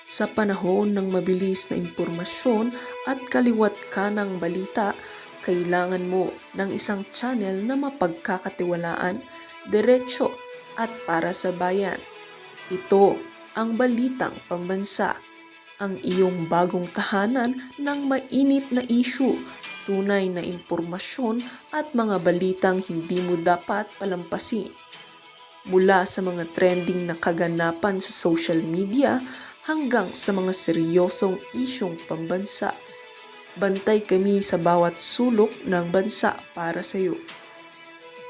Sa panahon ng mabilis na impormasyon at kaliwat kanang balita, kailangan mo ng isang channel na mapagkakatiwalaan, diretsyo at para sa bayan. Ito ang Balitang Pambansa, ang iyong bagong tahanan ng mainit na issue, tunay na impormasyon at mga balitang hindi mo dapat palampasin. Mula sa mga trending na kaganapan sa social media hanggang sa mga seryosong isyong pambansa. Bantay kami sa bawat sulok ng bansa para sa iyo.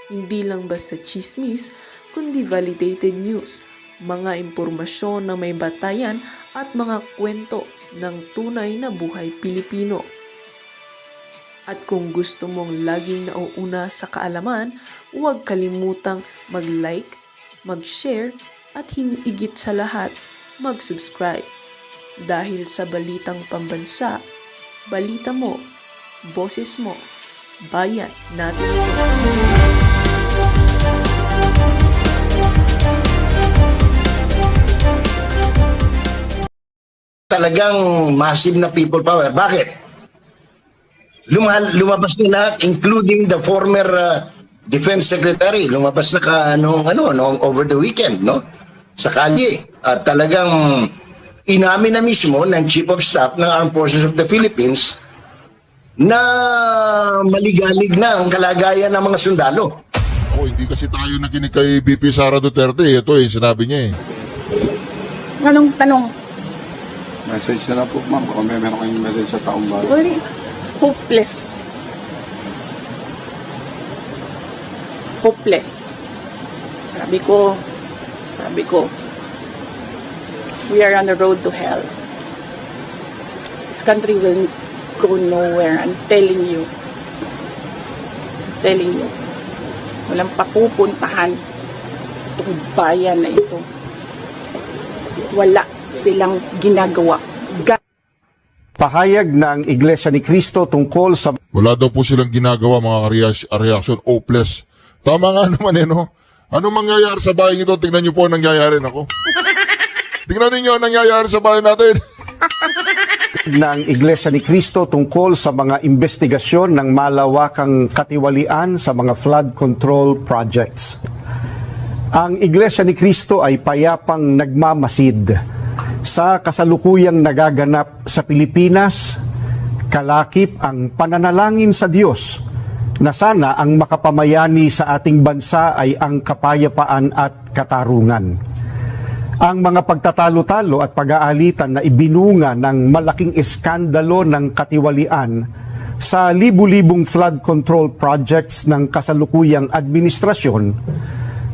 Hindi lang basta chismis, kundi validated news, mga impormasyon na may batayan at mga kwento ng tunay na buhay Pilipino. At kung gusto mong laging nauuna sa kaalaman, huwag kalimutang mag-like, mag-share at higit sa lahat, mag-subscribe. Dahil sa Balitang Pambansa, balita mo, boses mo, bayan natin ito. Talagang massive na people power. Bakit? Lumabas na lahat, including the former Defense Secretary. Lumabas na over the weekend, no? Sa kalye. At talagang inamin na mismo ng Chief of Staff ng Armed Forces of the Philippines na maligalig na ang kalagayan ng mga sundalo. Hindi kasi tayo nakinig kay BP Sara Duterte. Ito sinabi niya Anong tanong? Message na lang po, ma'am. Kung meron kayong message sa taong bayan. Very hopeless. Hopeless. Sabi ko, we are on the road to hell. This country will go nowhere. I'm telling you. Walang papupuntahan itong bayan na ito. Wala silang ginagawa. Pahayag ng Iglesia ni Cristo tungkol sa Wala daw po silang ginagawa mga reaction, hopeless. Tama nga naman no? Ano mangyayari sa bayan ito? Tingnan niyo po ang nangyayari nako. Tingnan niyo ang nangyayari sa bayan natin. ng Iglesia ni Cristo tungkol sa mga investigasyon ng malawakang katiwalian sa mga flood control projects. Ang Iglesia ni Cristo ay payapang nagmamasid sa kasalukuyang nagaganap sa Pilipinas. Kalakip ang pananalangin sa Diyos na sana ang makapamayani sa ating bansa ay ang kapayapaan at katarungan. Ang mga pagtatalo-talo at pag-aalitan na ibinunga ng malaking eskandalo ng katiwalian sa libu-libong flood control projects ng kasalukuyang administrasyon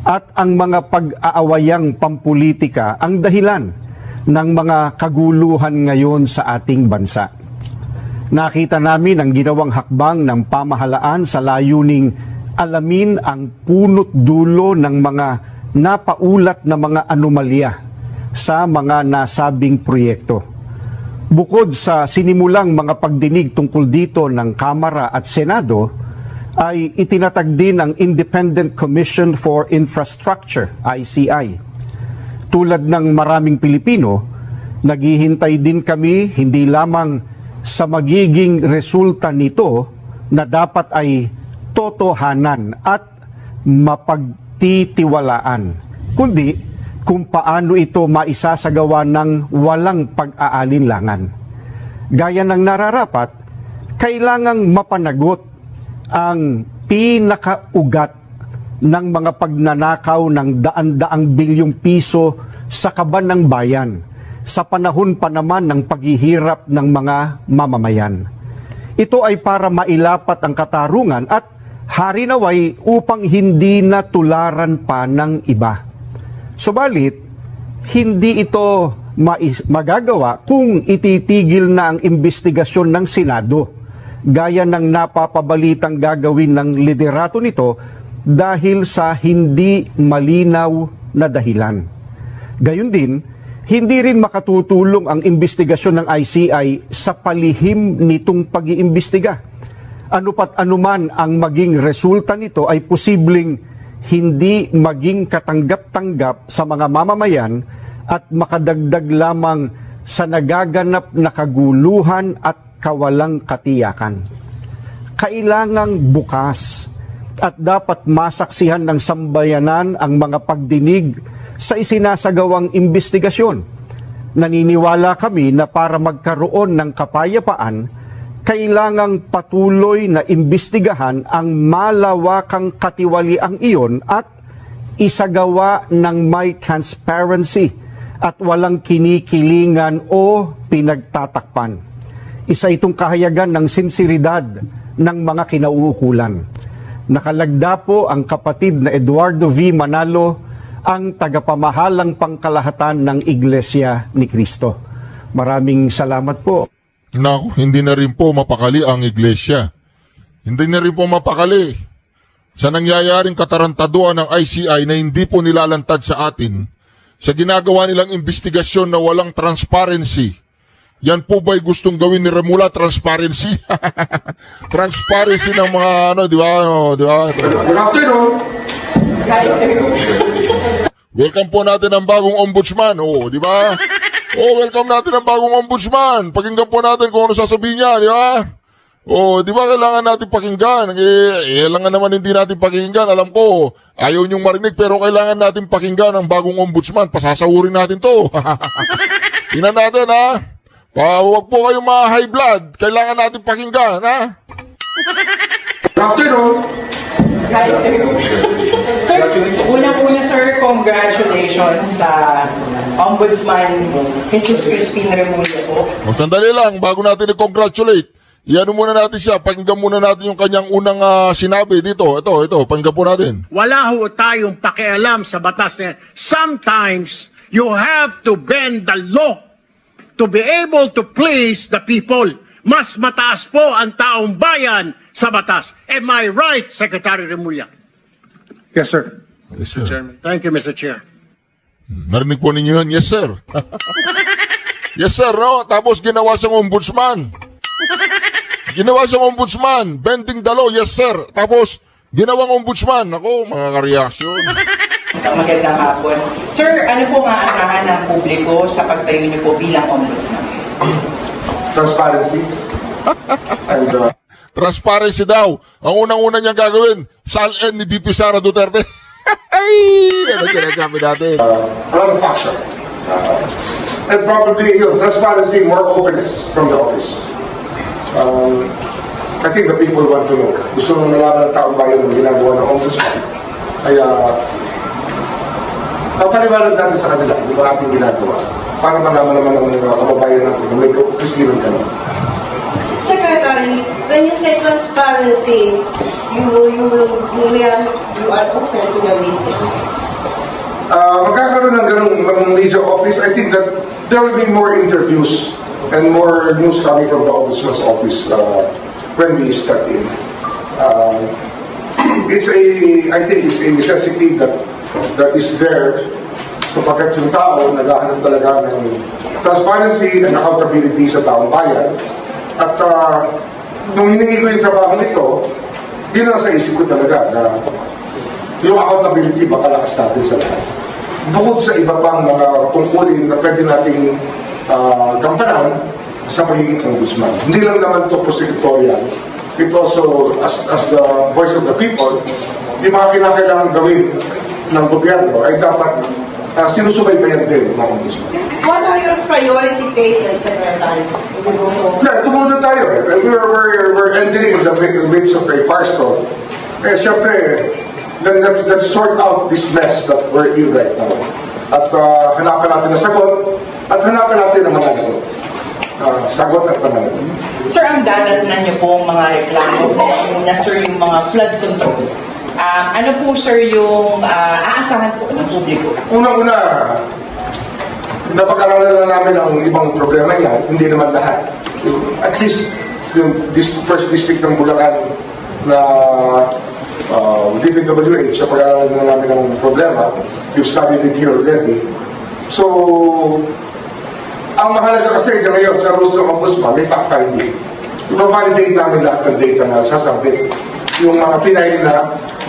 at ang mga pag-aawayang pampulitika ang dahilan ng mga kaguluhan ngayon sa ating bansa. Nakita namin ang ginawang hakbang ng pamahalaan sa layuning alamin ang punot dulo ng mga napaulat na mga anomalya sa mga nasabing proyekto. Bukod sa sinimulang mga pagdinig tungkol dito ng Kamara at Senado, ay itinatag din ang Independent Commission for Infrastructure, ICI. Tulad ng maraming Pilipino, naghihintay din kami hindi lamang sa magiging resulta nito na dapat ay totohanan at mapagtitiwalaan, kundi kung paano ito maisasagawa ng walang pag-aalinlangan. Gaya ng nararapat, kailangang mapanagot ang pinakaugat ng mga pagnanakaw ng daan-daang bilyong piso sa kaban ng bayan sa panahon pa naman ng paghihirap ng mga mamamayan. Ito ay para mailapat ang katarungan at harinaway upang hindi na tularan pa ng iba. Subalit, hindi ito magagawa kung ititigil na ang investigasyon ng Senado, gaya ng napapabalitang gagawin ng liderato nito dahil sa hindi malinaw na dahilan. Gayun din, hindi rin makatutulong ang investigasyon ng ICI sa palihim nitong pag-iimbestiga. Ano pat anuman ang maging resulta nito ay posibleng hindi maging katanggap-tanggap sa mga mamamayan at makadagdag lamang sa nagaganap na kaguluhan at kawalang katiyakan. Kailangang bukas at dapat masaksihan ng sambayanan ang mga pagdinig sa isinasagawang investigasyon. Naniniwala kami na para magkaroon ng kapayapaan, kailangang patuloy na imbestigahan ang malawakang katiwaliang iyon at isagawa ng may transparency at walang kinikilingan o pinagtatakpan. Isa itong kahayagan ng sinseridad ng mga kinauukulan. Nakalagda po ang kapatid na Eduardo V. Manalo, ang tagapamahalang pangkalahatan ng Iglesia ni Cristo. Maraming salamat po. Naku, hindi na rin po mapakali ang iglesia. Hindi na rin po mapakali sa nangyayaring katarantaduan ng ICI na hindi po nilalantad sa atin, sa ginagawa nilang investigasyon na walang transparency. Yan po ba'y gustong gawin ni Remula, transparency? Transparency ng mga di ba? Di ba? Good afternoon. Welcome po natin ang bagong ombudsman. Di ba? Welcome natin ang bagong ombudsman. Pakinggan po natin kung ano sasabihin niya, di ba? Di ba kailangan natin pakinggan? Kailangan naman hindi natin pakinggan. Alam ko, ayaw niyong marinig, pero kailangan natin pakinggan ang bagong ombudsman. Pasasahurin natin to. Tingnan natin, ha? Huwag po kayong mga high blood. Kailangan natin pakinggan, ha? Good afternoon. Sir, unang-una sir, congratulations sa Ombudsman Jesus Crispin Remulla po. Sandali lang, bago natin i-congratulate, iano muna natin siya, pakinggan muna natin yung kanyang unang sinabi dito. Ito, pakinggan po natin. Wala ho tayong pakialam sa batas na sometimes you have to bend the law to be able to please the people. Mas mataas po ang taong bayan sa batas. Am I right, Secretary Remulla? Yes, sir. Yes, sir. Thank you, Mr. Chair. Narinig po ninyo yun? Yes, sir. Yes, sir, no? Tapos ginawa siyang ombudsman. Ginawa siyang ombudsman. Bending the law, yes, sir. Tapos, ginawang ombudsman. Ako, mga kareaksyon. Magandang hapon. Sir, ano po maasahan ng publiko sa pagtayo niyo po bilang ombudsman? Transparency. And Transparency daw. Ang unang-una niyang gagawin, salin ni VP Sara Duterte. Ay! Ano sinasabi natin? a lot of faction. And probably, transparency, more openness from the office. I think the people want to know. Gusto nung nalaman ng taong bayan ng ginagawa ng ombudsman. Kaya, paliwanag natin sa kanila, hindi ba natin ginagawa? Para malaman naman ng mga kababayan natin na may kapisilin ka naman. Secretary, when you say transparency, you are open to the meeting. Magkakaroon ng ganung media office, I think that there will be more interviews and more news coming from the Ombudsman's office when we step in. I think it's a necessity that is there sapagkat yung tao naghahanap talaga ng transparency and accountability sa taong bayan. At nung hiningi ko yung trabaho nito, yun ang sa isip ko talaga na yung accountability makalakas natin sa lahat. Bukod sa iba pang mga tungkulin na pwede nating gampanan sa pagiging ombudsman. Hindi lang naman ito prosecutorial. It also, as the voice of the people, yung mga kinakailangan gawin ng gobyerno ay dapat sinusubaybayan din ng ombudsman. What are your priority cases, Secretary? Tumunod tayo eh. We're entering the midst of a firestorm. Siyempre, let's sort out this mess that we're in right now. At hanapan natin ang sagot at hanapan natin ang mananagot. Sagot at mananagot. Sir, ang dadatnan niyo po mga reklamo na sir yung mga flood control. Ano po sir yung aasahan po ng publiko? Unang-una, napag-aralan na namin ang ibang problema niya, hindi naman lahat. At least, yung first district ng Bulacan na DPWH, napag-aralan na namin ang problema. You've studied it here already. So, ang mahalaga kasi ngayon sa rules ng Ombudsman, may fact-finding. Ipa-validate namin lahat ng data na sasabit. Yung mga final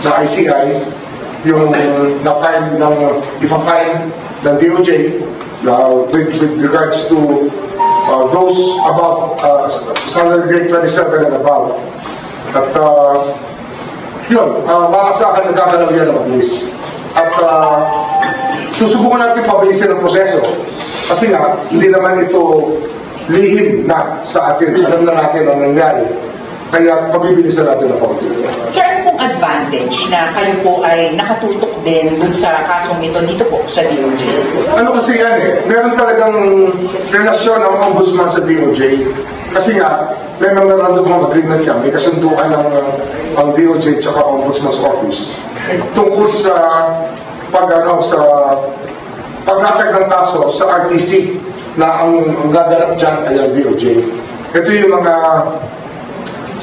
na ICI, yung na-file ng ipa-file ng DOJ, with regards to those above standard grade 27 and above. At maasahan nagkakalaw yan ng mabilis. At susubukan natin pabilisin ang proseso. Kasi nga, hindi naman ito lihim na sa atin. Alam na natin ang nangyari. Kaya pabibilisan natin ang pagkakita. Sir, ano pong advantage na kayo po ay nakatutok din dun sa kasong ito dito po sa DOJ? Ano kasi yan meron talagang relasyon ng ombudsman sa DOJ. Kasi nga, may memorandum of agreement yan, may kasunduan ng ang DOJ at Ombudsman's Office tungkol sa paglatag ng kaso sa RTC na ang gaganap dyan ay ang DOJ. Ito yung mga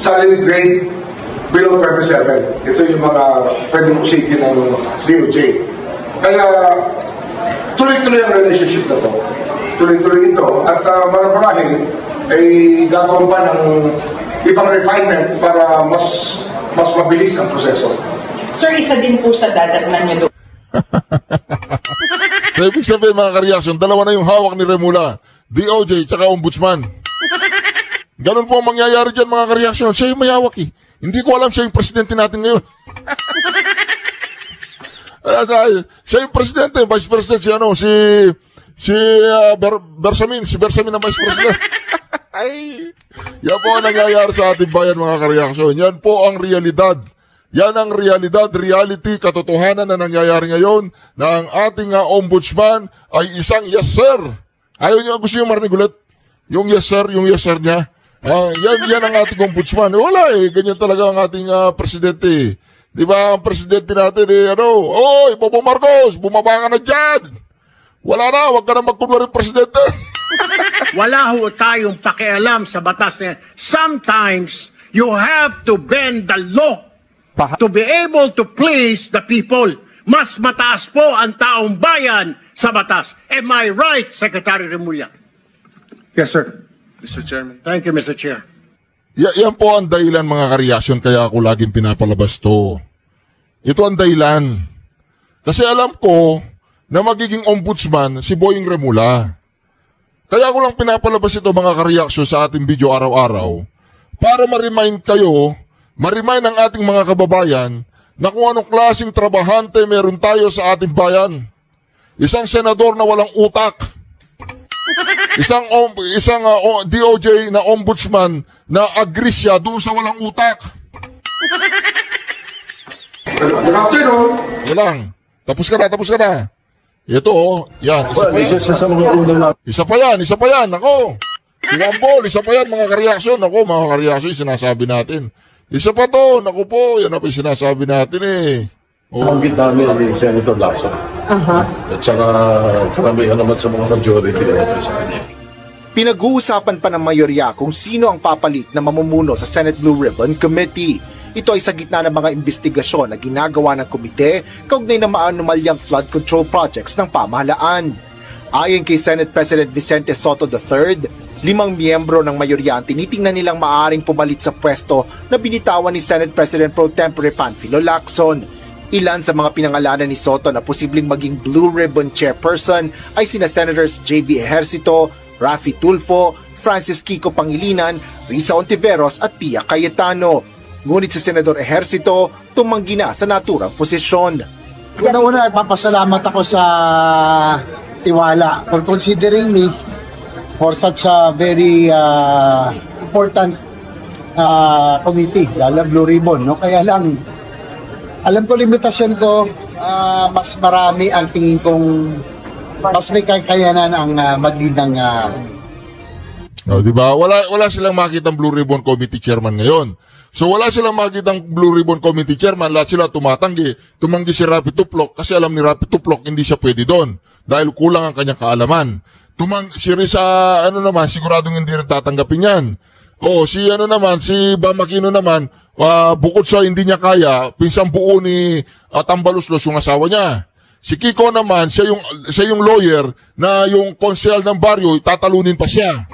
salary grade below 27. Ito yung mga pwedeng usiti ng DOJ. Kaya tuloy-tuloy ang relationship na to. Tuloy-tuloy ito. At maraparahin ay gagawin pa ng ibang refinement para mas mabilis ang proseso. Sir, isa din po sa dadatnan nyo doon. So, ibig sabihin mga ka-reaction, dalawa na yung hawak ni Remula, DOJ tsaka Ombudsman. Ganun po ang mangyayari dyan mga ka-reaction. Siya yung may hawak eh. Hindi ko alam siya yung presidente natin ngayon. Siya yung presidente, vice president si Bersamin ang vice president. Ay, yan po ang nangyayari sa ating bayan mga ka-reaction. Yan po ang realidad. Yan ang reality, katotohanan na nangyayari ngayon na ang ating ombudsman ay isang yes sir. Ayaw niyo, gusto niyo marinig ulit? Yung yes sir niya. Yan ang ating ombudsman. Wala ganyan talaga ang ating presidente. Di ba ang presidente natin oy, Bobo Marcos, bumaba ka na dyan. Wala na, wag ka na magkunwari presidente. Wala ho tayong pakialam sa batas na yan. Sometimes, you have to bend the law to be able to please the people. Mas mataas po ang taong bayan sa batas. Am I right, Secretary Remulla? Yes, sir. Mr. Chairman. Thank you, Mr. Chair. Yan po ang dahilan mga ka-reaction kaya ako laging pinapalabas to. Ito ang dahilan. Kasi alam ko na magiging ombudsman si Boying Remula. Kaya ko lang pinapalabas ito mga ka-reaction sa ating video araw-araw para ma-remind kayo, ma-remind ang ating mga kababayan na kung anong klaseng trabahante meron tayo sa ating bayan. Isang senador na walang utak. Isang DOJ na ombudsman na agresya doon sa walang utak. Good afternoon. Yan lang. Tapos ka na. Ito yan. Isa pa yan. Ako. Si Wambol, isa pa yan mga ka-reaction. Ako mga ka-reaction, sinasabi natin. Isa pa to. Naku po, yan na pa yung sinasabi natin Nabanggit namin ni Senator Lacson. At saka karamihan naman sa mga majority sa kanya. Pinag-uusapan pa ng mayorya kung sino ang papalit na mamumuno sa Senate Blue Ribbon Committee. Ito ay sa gitna ng mga investigasyon na ginagawa ng komite kaugnay ng maanumalyang flood control projects ng pamahalaan. Ayon kay Senate President Vicente Soto III, 5 miyembro ng mayorya ang tinitingnan nilang maaaring pumalit sa pwesto na binitawan ni Senate President Pro Tempore Panfilo Lacson. Ilan sa mga pinangalanan ni Soto na posibleng maging Blue Ribbon Chairperson ay sina Senators J.V. Ejercito, Raffy Tulfo, Francis Kiko Pangilinan, Risa Ontiveros at Pia Cayetano. Ngunit si Senador Ejercito tumanggi na sa naturang posisyon. Una-una, papasalamat ako sa tiwala for considering me for such a very important committee, lalo Blue Ribbon. No? Kaya lang, alam ko limitasyon ko, mas marami ang tingin kong mas may kakayanan ang mag-lead ng diba? Wala silang makitang Blue Ribbon Committee Chairman ngayon. So wala silang makitang Blue Ribbon Committee Chairman, lahat sila tumanggi si Raffy Tuplok kasi alam ni Raffy Tuplok hindi siya pwede doon dahil kulang ang kanyang kaalaman. Si Risa, siguradong hindi rin tatanggapin yan. Si Bam Aquino naman, bukod sa hindi niya kaya, pinsang buo ni Tambaluslos yung asawa niya. Si Kiko naman, siya yung lawyer na yung konsehal ng baryo, tatalunin pa siya.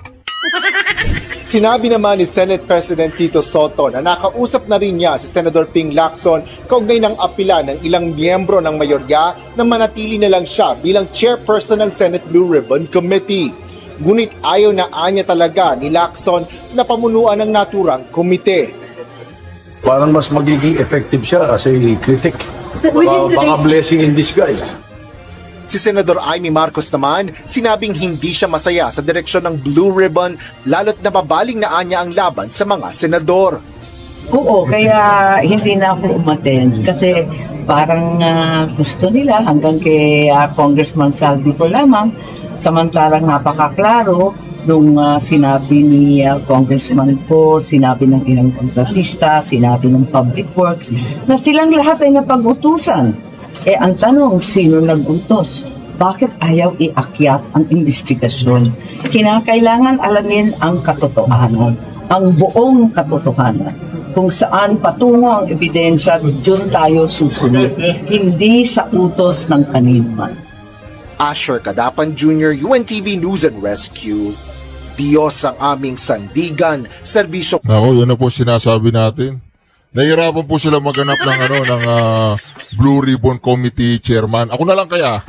Sinabi naman ni Senate President Tito Soto na nakausap na rin niya si Senator Ping Lacson kaugnay ng apila ng ilang miyembro ng mayorya na manatili na lang siya bilang chairperson ng Senate Blue Ribbon Committee. Ngunit ayaw na anya talaga ni Lacson na pamunuan ng naturang komite. Parang mas magiging effective siya as a critic. Baka blessing in disguise. Si Senador Amy Marcos naman, sinabing hindi siya masaya sa direksyon ng Blue Ribbon lalo't nababaling na anya ang laban sa mga senador. Oo, kaya hindi na ako umattend kasi parang gusto nila hanggang kay Congressman Saldi ko lamang, samantalang napakaklaro nung sinabi ni Congressman ko, sinabi ng ilang kontratista, sinabi ng Public Works, na silang lahat ay napag-utusan. Ang tanong, sino nag-utos? Bakit ayaw iakyat ang investigasyon? Kinakailangan alamin ang katotohanan, ang buong katotohanan. Kung saan patungo ang ebidensya, dyan tayo susunod, hindi sa utos ng kanino. Asher Cadapan Jr., UNTV News and Rescue. Diyos ang aming sandigan, serbisyo. Nako, yun na po sinasabi natin. Nahihirapan po sila maghanap ng Blue Ribbon Committee Chairman. Ako na lang kaya.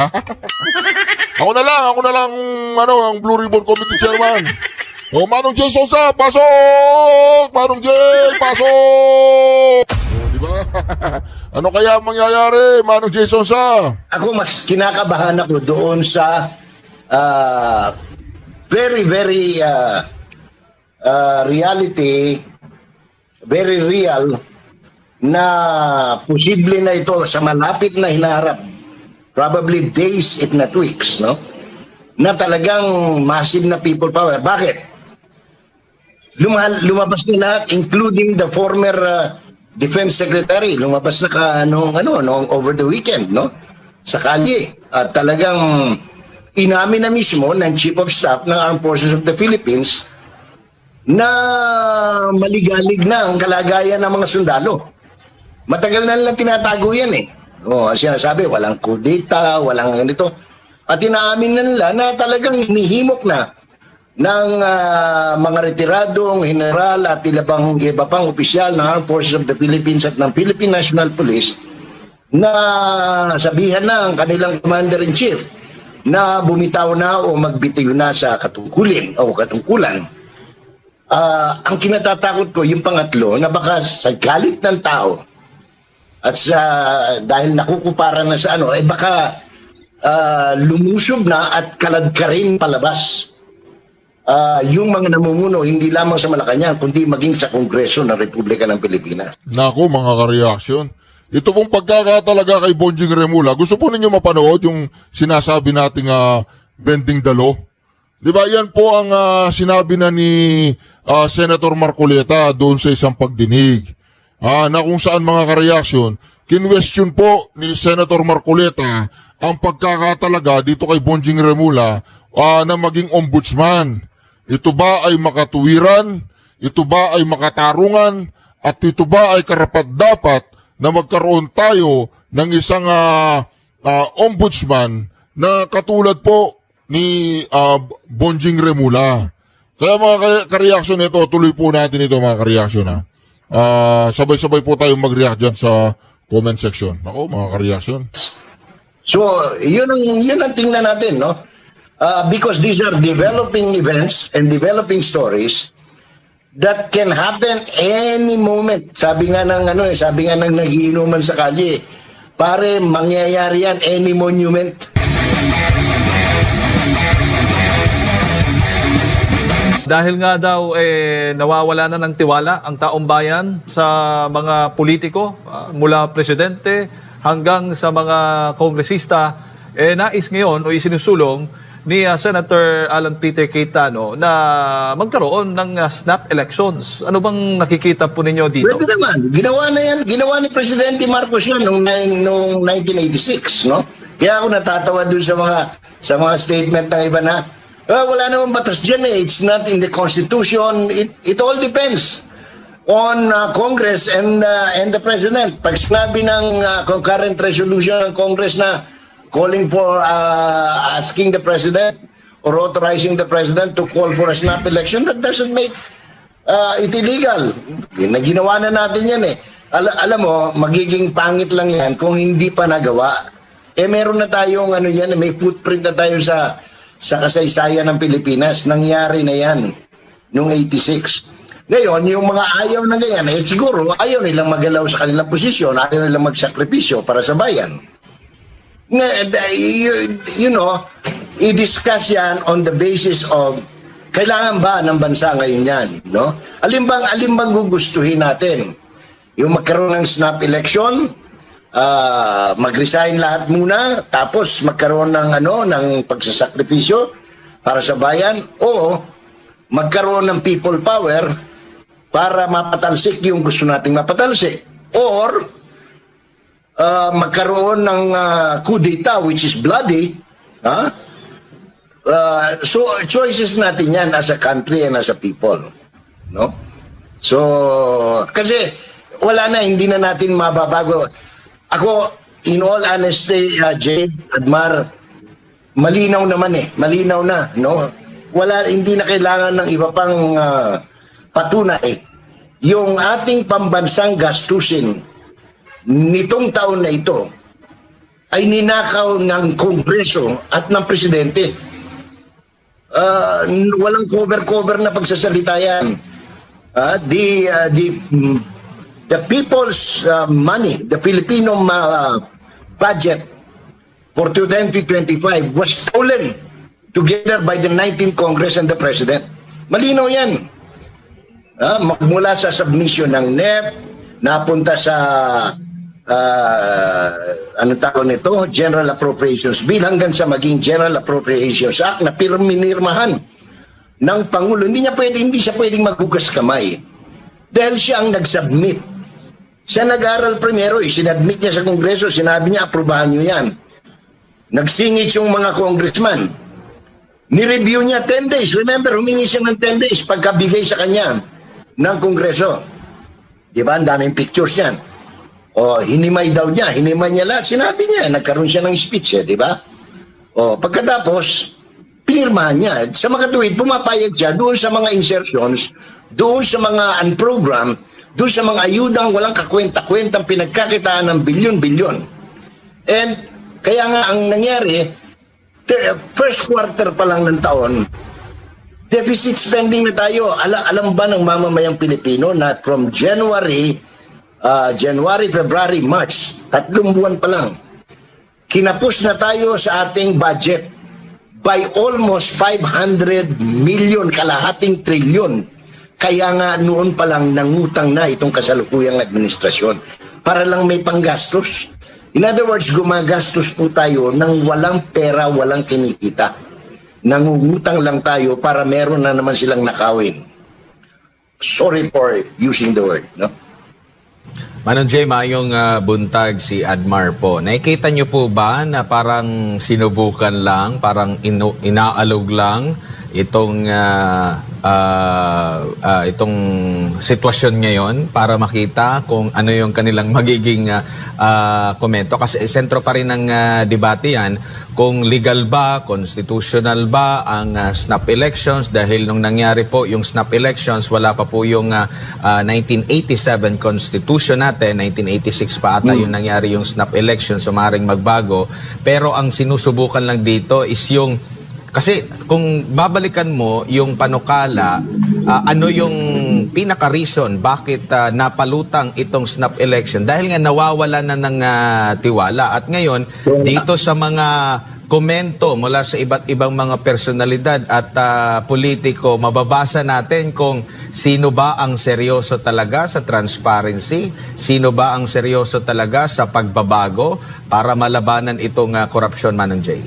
Ako na lang ang Blue Ribbon Committee Chairman. O, Manong Jay Sosa, pasok! Manong Jay, pasok! O, diba? Ano kaya mangyayari, Manong Jay Sosa? Ako mas kinakabahan ako doon sa very reality, very real na posible na ito sa malapit na hinaharap, probably days if not weeks, no? Na talagang massive na people power. Bakit? Lumabas na lahat, including the former Defense Secretary. Lumabas na over the weekend, no? Sa kalye. At talagang inamin na mismo ng Chief of Staff ng Armed Forces of the Philippines na maligalig na ang kalagayan ng mga sundalo. Matagal na nilang tinatago yan eh. Sinasabi, walang kudeta, walang ganito. At inaamin na nila na talagang hinihimok na ng mga retiradong general at iba pang opisyal ng Armed Forces of the Philippines at ng Philippine National Police na sabihan na ang kanilang Commander-in-Chief na bumitaw na o magbitiw na sa katungkulan. Ang kinatatakot ko, yung pangatlo, na baka sa galit ng tao at dahil nakukuparan na sa baka lumusob na at kaladkarin palabas yung mga namumuno hindi lamang sa Malacanang kundi maging sa Kongreso ng Republika ng Pilipinas. Nako, mga ka-reaksyon. Ito pong pagkakatalaga kay Bonjing Remula, gusto po ninyo mapanood yung sinasabi nating bending the law? Di ba, yan po ang sinabi na ni Senator Marcoleta doon sa isang pagdinig. Na kung saan, mga ka-reaksyon, kinwestiyon po ni Senator Marcoleta ang pagkakatalaga dito kay Bonjing Remula na maging ombudsman. Ito ba ay makatuwiran? Ito ba ay makatarungan? At ito ba ay karapat-dapat na magkaroon tayo ng isang ombudsman na katulad po ni Bonjing Remula? Kaya mga ka-reaksyon ito, tuloy po natin ito, mga ka-reaksyon. Sabay-sabay po tayong mag-react dyan sa comment section. Ako, mga ka-reaksyon. So, yun ang tingnan natin, no? Because these are developing events and developing stories that can happen any moment. Sabi nga ng nagiinuman sa kalye, pare, mangyayari yan any monument. Dahil nga daw nawawala na ng tiwala ang taong bayan sa mga politiko, mula presidente hanggang sa mga kongresista, nais ngayon o isinusulong ni Senator Alan Peter Cayetano na magkaroon ng snap elections. Ano bang nakikita po ninyo dito? Pwede naman. Ginawa na yan. Ginawa ni Presidente Marcos yun noong 1986, no? Kaya ako natatawa dun sa mga statement ng iba na wala namang batas dyan eh. It's not in the Constitution. It all depends on Congress and the President. Pag sinabi ng concurrent resolution ng Congress na calling for asking the President or authorizing the President to call for a snap election, that doesn't make It illegal. Ginawa na natin yan eh. Alam mo, magiging pangit lang yan kung hindi pa nagawa. Meron na tayong yan, may footprint na tayo sa kasaysayan ng Pilipinas. Nangyari na yan noong 86. Ngayon, yung mga ayaw na ganyan, siguro ayaw nilang magalaw sa kanilang posisyon, ayaw nilang magsakripisyo para sa bayan. You know, i-discuss yan on the basis of kailangan ba ng bansa ngayon yan, no? Alimbang gugustuhin natin. Yung magkaroon ng snap election, mag-resign lahat muna, tapos magkaroon ng ng pagsasakripisyo para sa bayan, o magkaroon ng people power para mapatalsik yung gusto nating mapatalsik, or magkaroon ng coup d'etat which is bloody, so choices natin yan as a country and as a people, no? So kasi wala na, hindi na natin mababago. Ako, in all honesty, Jade, Admar, malinaw naman malinaw na, no? Hindi na kailangan ng iba pang patunay. Yung ating pambansang gastusin nitong taon na ito ay ninakaw ng Kongreso at ng Presidente. Walang cover na pagsasalita yan. The people's money, the Filipino budget for 2025 was stolen together by the 19th Congress and the President. Malinaw yan. Magmula sa submission ng NEP, napunta sa General Appropriations Bill, hanggang sa maging General Appropriations Act na pinirmahan ng Pangulo. Hindi siya pwedeng maghugas kamay dahil siya ang nag-submit. Siya nag-aral primero, sinadmit niya sa Kongreso, sinabi niya, aprobahan niyo yan. Nagsingit yung mga congressman. Ni-review niya 10 days. Remember, humingi siya ng 10 days pagkabigay sa kanya ng Kongreso. Di ba? Ang daming pictures yan. O, hinimay daw niya. Hinimay niya lahat. Sinabi niya, nagkaroon siya ng speech, di ba? O, pagkatapos, pinirmahan niya. Sa makatuwid, pumapayag siya doon sa mga insertions, doon sa mga unprogrammed, doon sa mga ayudang walang kakwenta-kwentang pinagkakitaan ng bilyon-bilyon. And kaya nga ang nangyari, first quarter pa lang ng taon, deficit spending na tayo. Alam ba ng mamamayang Pilipino na from January, February, March, 3 buwan pa lang, kinapos na tayo sa ating budget by almost 500 million, kalahating trilyon. Kaya nga noon pa lang nangutang na itong kasalukuyang administrasyon para lang may panggastos. In other words, gumagastos po tayo ng walang pera, walang kinikita. Nangungutang lang tayo para meron na naman silang nakawin. Sorry for using the word, no? Manong Jay, mayong buntag si Admar po. Nakikita niyo po ba na parang sinubukan lang, parang inaalog lang itong sitwasyon ngayon para makita kung ano yung kanilang magiging komento? Kasi sentro pa rin ng debate yan kung legal ba, constitutional ba ang snap elections, dahil nung nangyari po yung snap elections, wala pa po yung 1987 constitution natin, 1986 pa ata yung nangyari yung snap elections, so maaaring magbago. Pero ang sinusubukan lang dito is yung, kasi kung babalikan mo yung panukala, ano yung pinaka-reason bakit napalutang itong snap election? Dahil nga nawawala na ng tiwala. At ngayon, dito sa mga komento mula sa iba't ibang mga personalidad at politiko, mababasa natin kung sino ba ang seryoso talaga sa transparency, sino ba ang seryoso talaga sa pagbabago para malabanan itong korupsyon, Manong Jay.